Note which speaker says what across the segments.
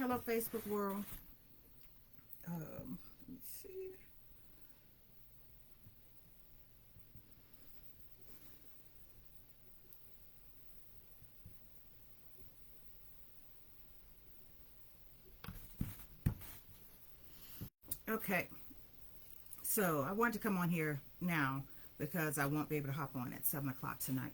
Speaker 1: Hello, Facebook world. Let me see. Okay, so I want to come on here now because I won't be able to hop on at 7 o'clock tonight,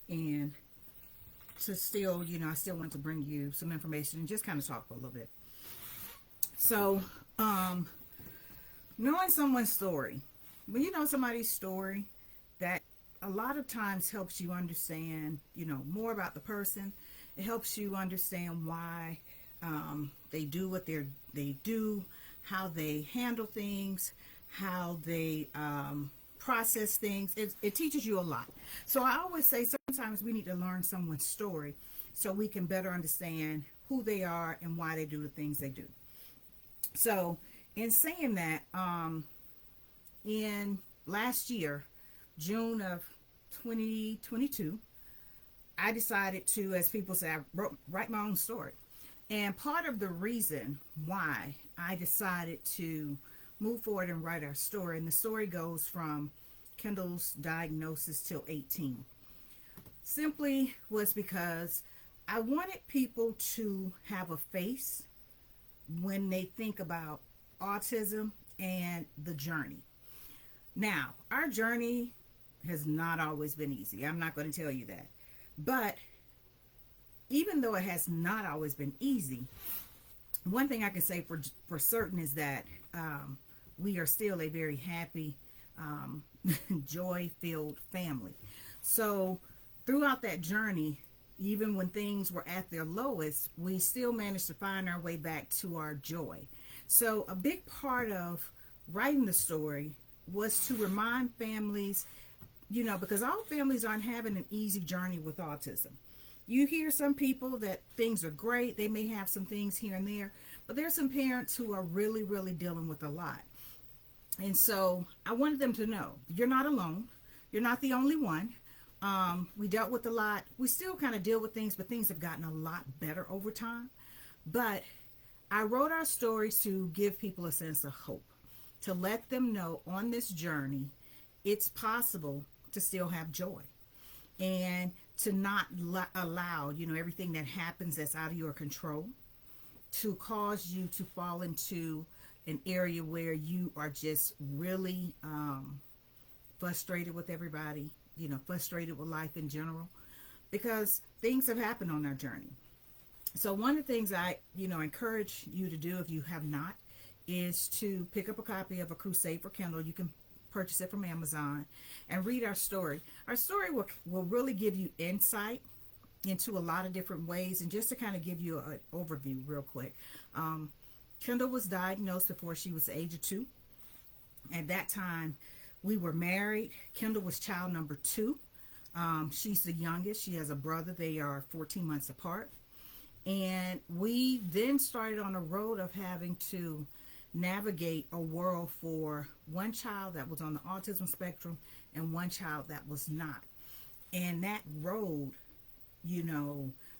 Speaker 1: and to still, I still want to bring you some information and just kind of talk for a little bit. So, knowing someone's story, when you know somebody's story, that a lot of times helps you understand, more about the person. It helps you understand why they do what they do, how they handle things, how they process things. It teaches you a lot. So I always say sometimes we need to learn someone's story so we can better understand who they are and why they do the things they do. So in saying that, in last year, June of 2022, I decided to, as people say, write my own story. And part of the reason why I decided to move forward and write our story, and the story goes from Kendall's diagnosis till 18, simply was because I wanted people to have a face when they think about autism and the journey. Now, our journey has not always been easy. I'm not going to tell you that. But even though it has not always been easy, one thing I can say for certain is that we are still a very happy, joy-filled family. So throughout that journey, even when things were at their lowest, we still managed to find our way back to our joy. So a big part of writing the story was to remind families, because all families aren't having an easy journey with autism. You hear some people that things are great, they may have some things here and there, but there's some parents who are really, really dealing with a lot. And so I wanted them to know you're not alone. You're not the only one. We dealt with a lot. We still kind of deal with things, but things have gotten a lot better over time. But I wrote our stories to give people a sense of hope, to let them know on this journey, it's possible to still have joy and to not allow, everything that happens that's out of your control to cause you to fall into an area where you are just really frustrated with everybody, frustrated with life in general, because things have happened on our journey. So one of the things I, encourage you to do if you have not is to pick up a copy of A Crusade for Kindle. You can purchase it from Amazon and read our story. Our story will really give you insight into a lot of different ways. And just to kind of give you an overview real quick, Kendall was diagnosed before she was the age of 2. At that time, we were married. Kendall was child number 2. She's the youngest. She has a brother. They are 14 months apart. And we then started on a road of having to navigate a world for one child that was on the autism spectrum and one child that was not. And that road,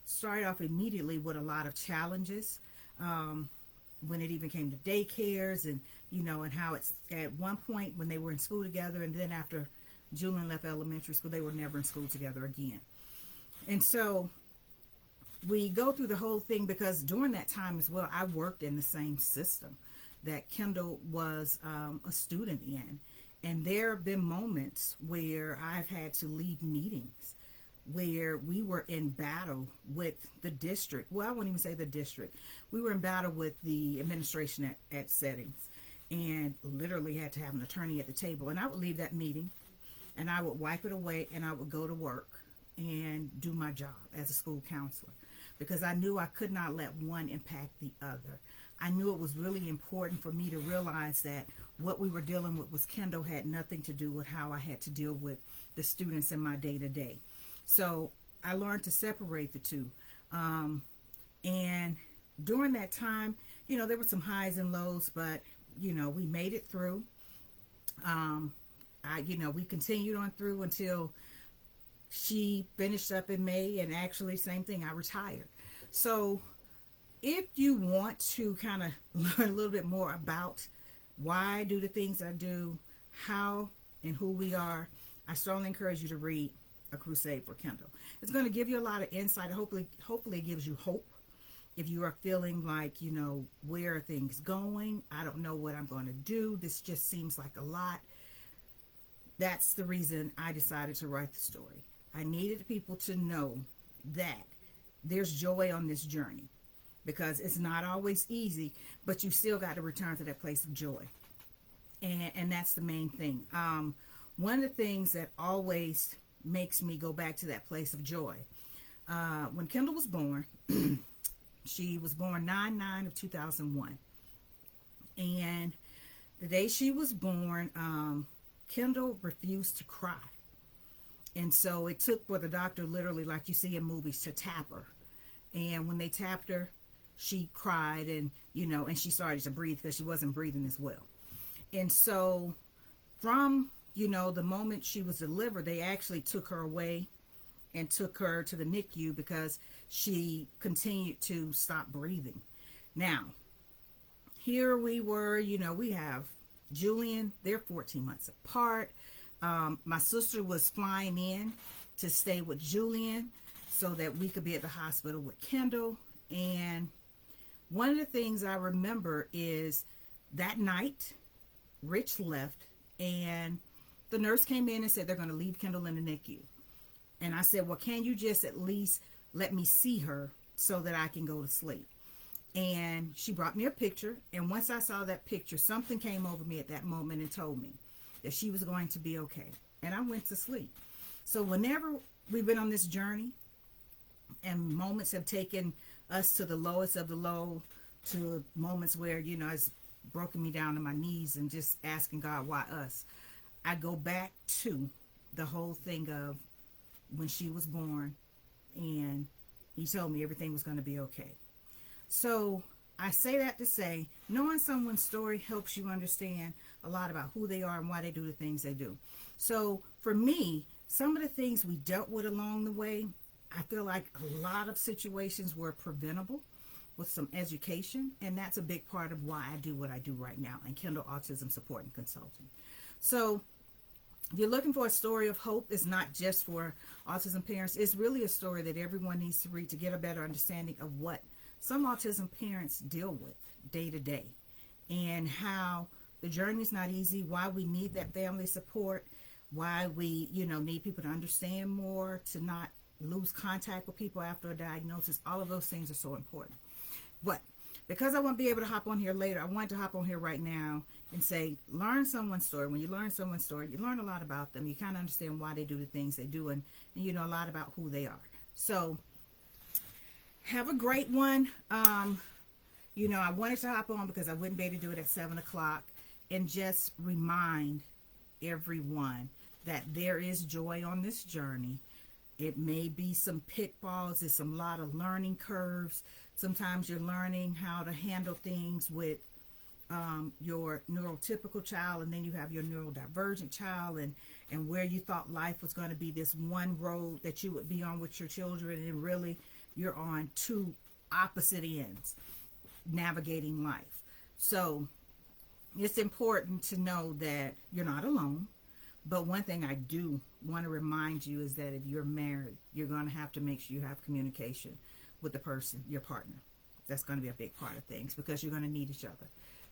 Speaker 1: started off immediately with a lot of challenges. When it even came to daycares and, and how it's at one point when they were in school together, and then after Julian left elementary school, they were never in school together again. And so we go through the whole thing because during that time as well, I worked in the same system that Kendall was a student in. And there have been moments where I've had to leave meetings where we were in battle with the district. Well, I won't even say the district. We were in battle with the administration at settings, and literally had to have an attorney at the table. And I would leave that meeting and I would wipe it away and I would go to work and do my job as a school counselor, because I knew I could not let one impact the other. I knew it was really important for me to realize that what we were dealing with Kendall had nothing to do with how I had to deal with the students in my day-to-day. So I learned to separate the two. And during that time, there were some highs and lows, but, we made it through. We continued on through until she finished up in May, and actually same thing, I retired. So if you want to kind of learn a little bit more about why I do the things I do, how and who we are, I strongly encourage you to read A Crusade for Kendall. It's going to give you a lot of insight. Hopefully it gives you hope. If you are feeling like, where are things going? I don't know what I'm going to do. This just seems like a lot. That's the reason I decided to write the story. I needed people to know that there's joy on this journey, because it's not always easy, but you still got to return to that place of joy. And that's the main thing. One of the things that always makes me go back to that place of joy, when Kendall was born, she was born 9/9 of 2001. And the day she was born, Kendall refused to cry. And so it took for the doctor, literally, like you see in movies, to tap her. And when they tapped her, she cried, and she started to breathe because she wasn't breathing as well. And so from, the moment she was delivered, they actually took her away and took her to the NICU because she continued to stop breathing. Now, here we were, we have Julian, they're 14 months apart. My sister was flying in to stay with Julian so that we could be at the hospital with Kendall. And one of the things I remember is that night, Rich left, and the nurse came in and said they're going to leave Kendall in the NICU. And I said, well, can you just at least let me see her so that I can go to sleep? And she brought me a picture. And once I saw that picture, something came over me at that moment and told me that she was going to be okay. And I went to sleep. So whenever we've been on this journey and moments have taken us to the lowest of the low, to moments where, it's broken me down to my knees and just asking God, why us? I go back to the whole thing of when she was born, and he told me everything was going to be okay. So I say that to say, knowing someone's story helps you understand a lot about who they are and why they do the things they do. So for me, some of the things we dealt with along the way, I feel like a lot of situations were preventable with some education, and that's a big part of why I do what I do right now in Kendall Autism Support and Consulting. So if you're looking for a story of hope, it's not just for autism parents. It's really a story that everyone needs to read to get a better understanding of what some autism parents deal with day to day, and how the journey is not easy, why we need that family support, why we, need people to understand more, to not lose contact with people after a diagnosis. All of those things are so important. But because I won't be able to hop on here later, I wanted to hop on here right now and say, learn someone's story. When you learn someone's story, you learn a lot about them. You kind of understand why they do the things they do, and you know a lot about who they are. So have a great one. I wanted to hop on because I wouldn't be able to do it at 7 o'clock, and just remind everyone that there is joy on this journey. It may be some pitfalls. It's a lot of learning curves. Sometimes you're learning how to handle things with your neurotypical child, and then you have your neurodivergent child, and where you thought life was going to be this one road that you would be on with your children, and really you're on two opposite ends navigating life. So it's important to know that you're not alone. But one thing I do want to remind you is that if you're married, you're going to have to make sure you have communication with the person, your partner. That's going to be a big part of things, because you're going to need each other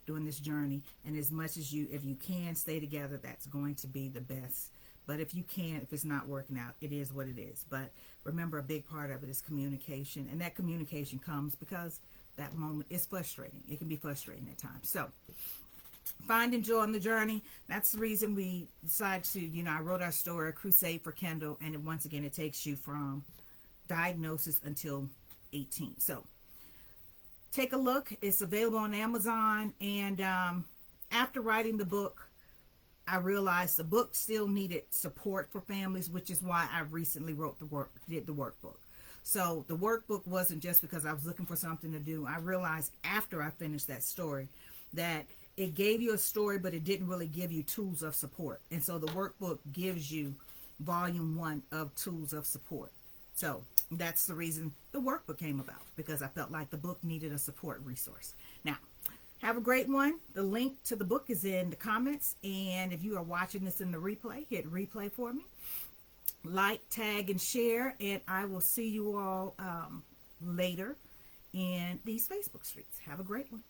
Speaker 1: during this journey. And as much as if you can stay together, that's going to be the best. But if you can't, if it's not working out, it is what it is. But remember, a big part of it is communication. And that communication comes because that moment is frustrating. It can be frustrating at times. So finding joy on the journey. That's the reason we decided to, I wrote our story, A Crusade for Kendall, and once again, it takes you from diagnosis until 18. So take a look. It's available on Amazon. And after writing the book, I realized the book still needed support for families, which is why I recently did the workbook. So the workbook wasn't just because I was looking for something to do. I realized after I finished that story that it gave you a story, but it didn't really give you tools of support. And so the workbook gives you volume 1 of tools of support. So that's the reason the workbook came about, because I felt like the book needed a support resource. Now, have a great one. The link to the book is in the comments. And if you are watching this in the replay, hit replay for me. Like, tag, and share. And I will see you all later in these Facebook streets. Have a great one.